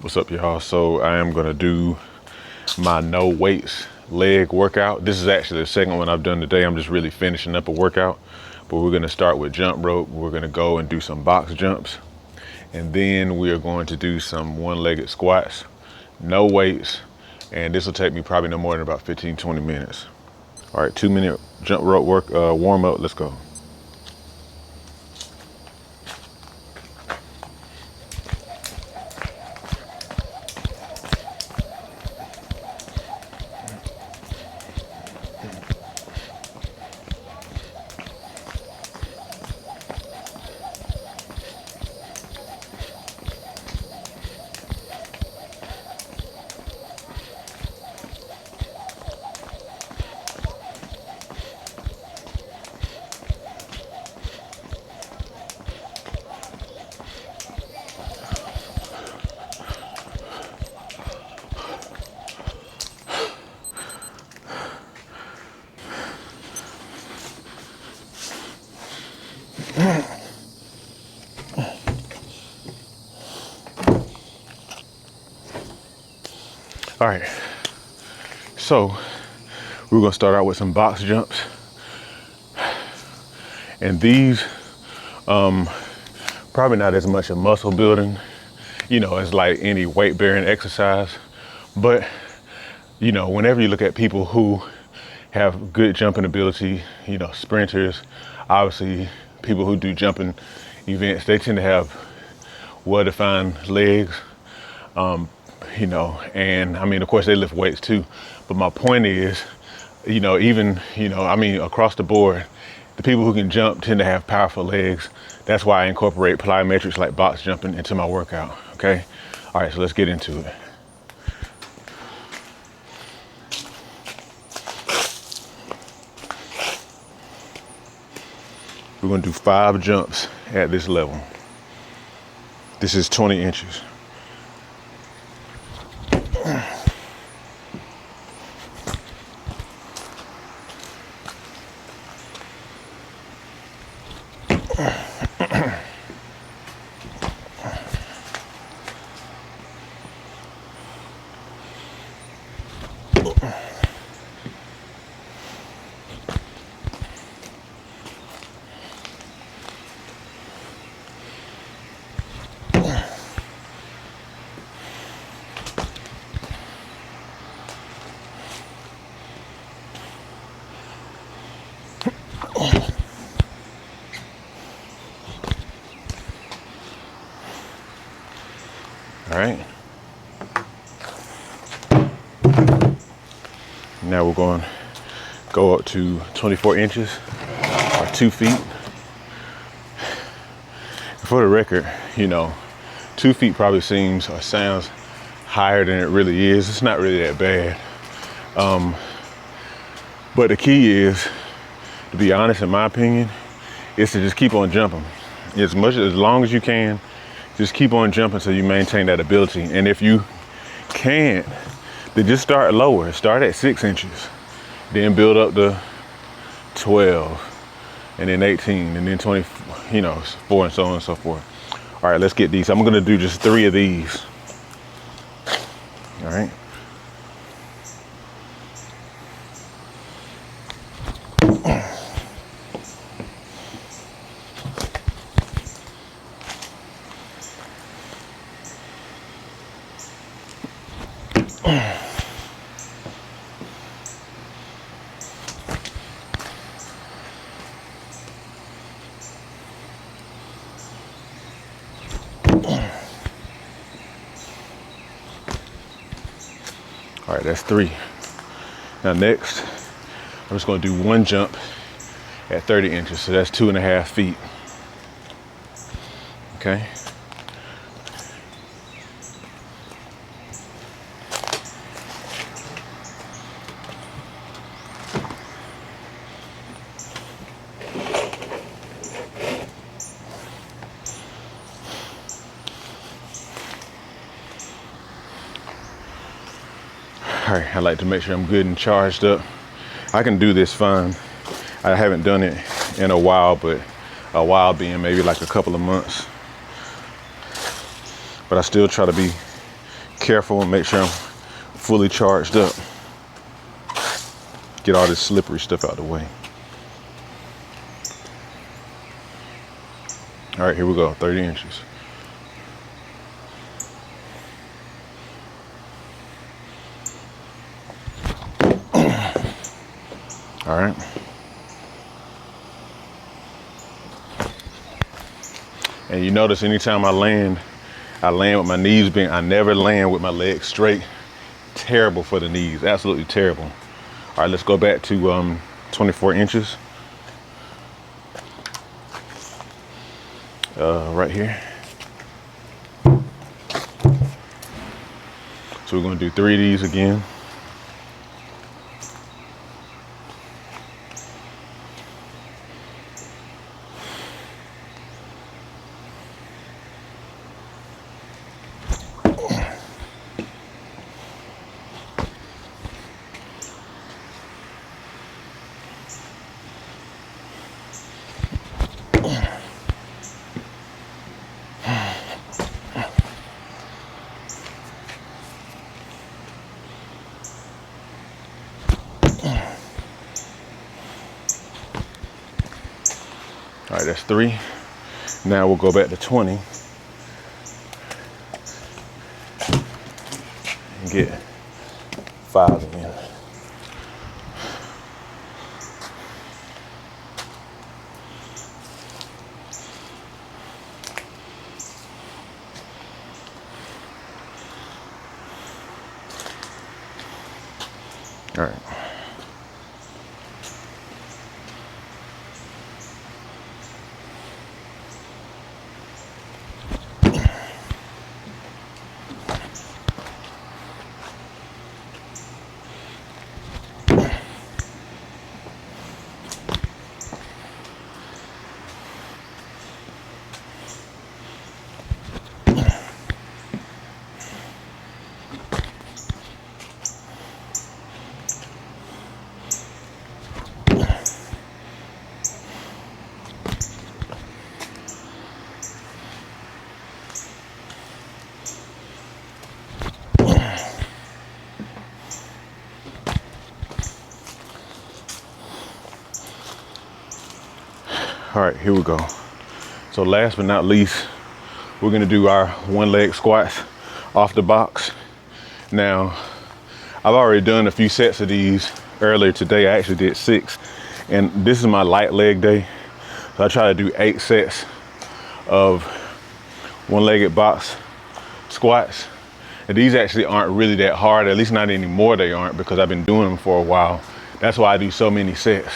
What's up, y'all? So I am gonna do my no weights leg workout. This is actually the second one I've done today. I'm just really finishing up a workout, but we're gonna start with jump rope. We're gonna go and do some box jumps, and then we are going to do some one-legged squats, no weights, and this will take me probably no more than about 15-20 minutes. All right, 2-minute jump rope work warm up. Let's go. All right, so we're gonna start out with some box jumps, and these probably not as much a muscle building, as like any weight bearing exercise, but whenever you look at people who have good jumping ability, sprinters, obviously people who do jumping events, they tend to have well-defined legs, and I mean, of course they lift weights too, but my point is, across the board, the people who can jump tend to have powerful legs. That's why I incorporate plyometrics like box jumping into my workout, okay? All right, so let's get into it. We're gonna do 5 jumps at this level. This is 20 inches. All right. Now we're going to go up to 24 inches or 2 feet. For the record, 2 feet probably seems or sounds higher than it really is. It's not really that bad. But the key is, to be honest, in my opinion, is to just keep on jumping. As long as you can, just keep on jumping so you maintain that ability. And if you can't, then just start lower. Start at 6 inches, then build up to 12, and then 18, and then 20, 4, and so on and so forth. All right, let's get these. I'm gonna do just 3 of these. All right. All right, that's 3. Now next, I'm just gonna do 1 jump at 30 inches. So that's 2.5 feet. Okay. All right, I like to make sure I'm good and charged up. I can do this fine. I haven't done it in a while, but a while being maybe like a couple of months. But I still try to be careful and make sure I'm fully charged up. Get all this slippery stuff out of the way. All right, here we go, 30 inches. All right. And you notice anytime I land with my knees bent. I never land with my legs straight. Terrible for the knees, absolutely terrible. All right, let's go back to 24 inches. Right here. So we're gonna do 3 of these again. All right, that's 3. Now we'll go back to 20 and get 5 again. All right. All right, here we go. So last but not least, we're gonna do our 1-leg squats off the box. Now, I've already done a few sets of these earlier today. I actually did 6, and this is my light leg day. So I try to do 8 sets of 1-legged box squats. And these actually aren't really that hard, at least not anymore they aren't, because I've been doing them for a while. That's why I do so many sets.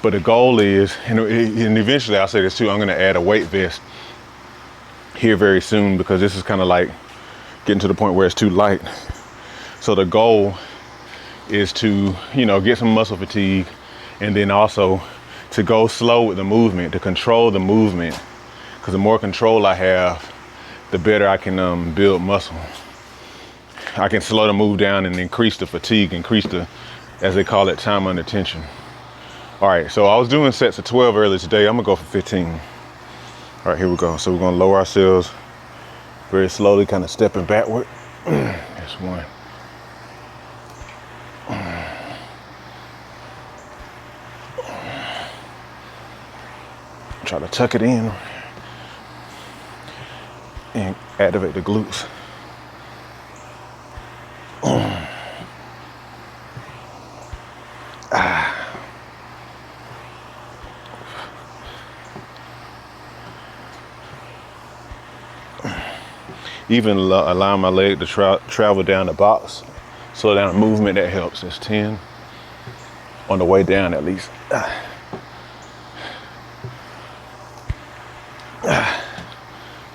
But the goal is, and eventually I'll say this too, I'm gonna add a weight vest here very soon, because this is kind of like getting to the point where it's too light. So the goal is to, get some muscle fatigue, and then also to go slow with the movement, to control the movement, because the more control I have, the better I can build muscle. I can slow the move down and increase the fatigue, increase the, as they call it, time under tension. All right, so I was doing sets of 12 earlier today. I'm gonna go for 15. All right, here we go. So we're gonna lower ourselves very slowly, kind of stepping backward. That's 1. Try to tuck it in and activate the glutes. Even allowing my leg to travel down the box, slow down the movement, that helps. That's 10. On the way down, at least.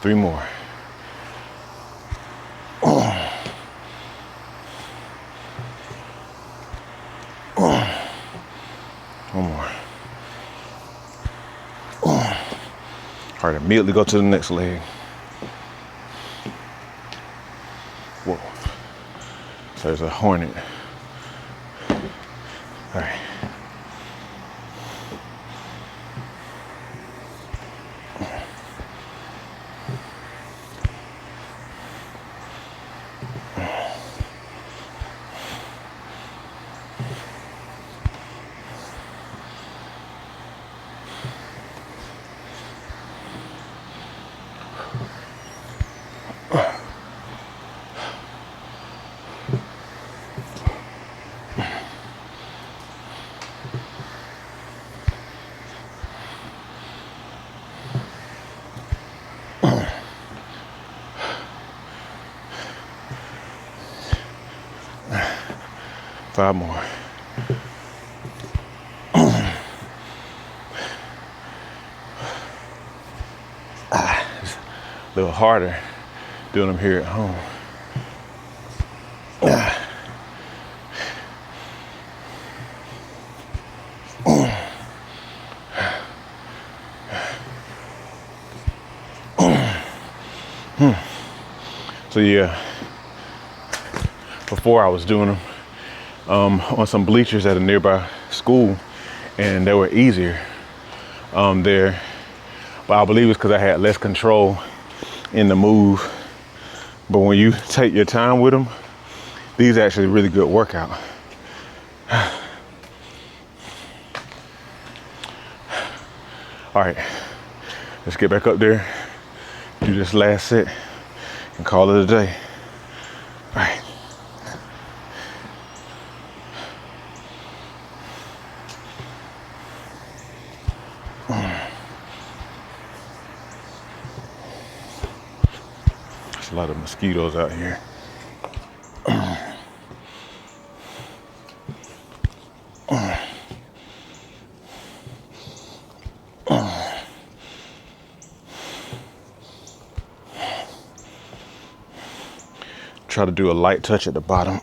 3 more. One more. All right, immediately go to the next leg. Whoa. So there's a hornet. All right. 5 more. It's a little harder doing them here at home. So yeah, before I was doing them on some bleachers at a nearby school, and they were easier there. But I believe it's because I had less control in the move. But when you take your time with them, these are actually a really good workout. All right, let's get back up there, do this last set, and call it a day. All right. There's a lot of mosquitoes out here. Try to do a light touch at the bottom.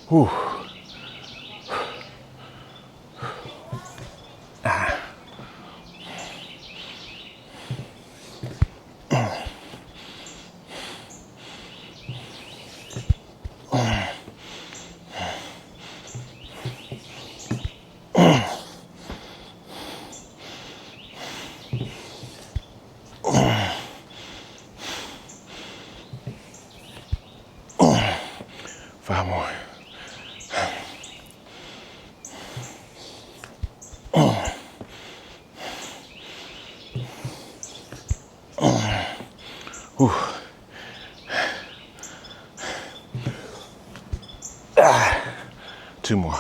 Whew. Five more. Whew. 2 more.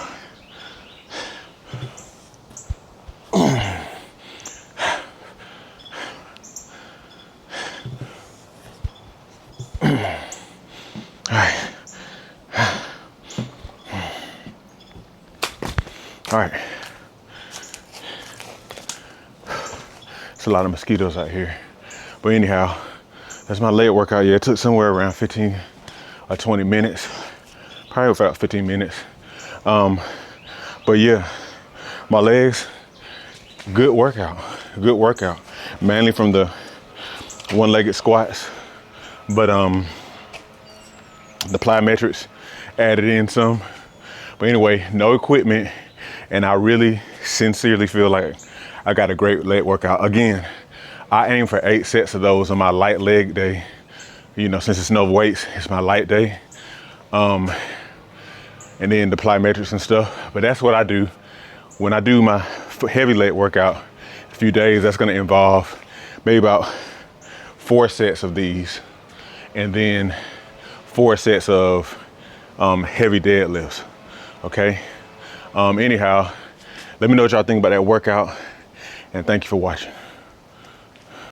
All right. It's a lot of mosquitoes out here. But anyhow, that's my leg workout. Yeah, it took somewhere around 15 or 20 minutes. Probably about 15 minutes. But yeah, my legs, good workout. Good workout. Mainly from the one-legged squats. But the plyometrics added in some. But anyway, no equipment. And I really sincerely feel like I got a great leg workout. Again, I aim for 8 sets of those on my light leg day. You know, since it's no weights, it's my light day. And then the plyometrics and stuff. But that's what I do. When I do my heavy leg workout, a few days, that's gonna involve maybe about 4 sets of these. And then 4 sets of heavy deadlifts, okay? Anyhow, let me know what y'all think about that workout, and thank you for watching.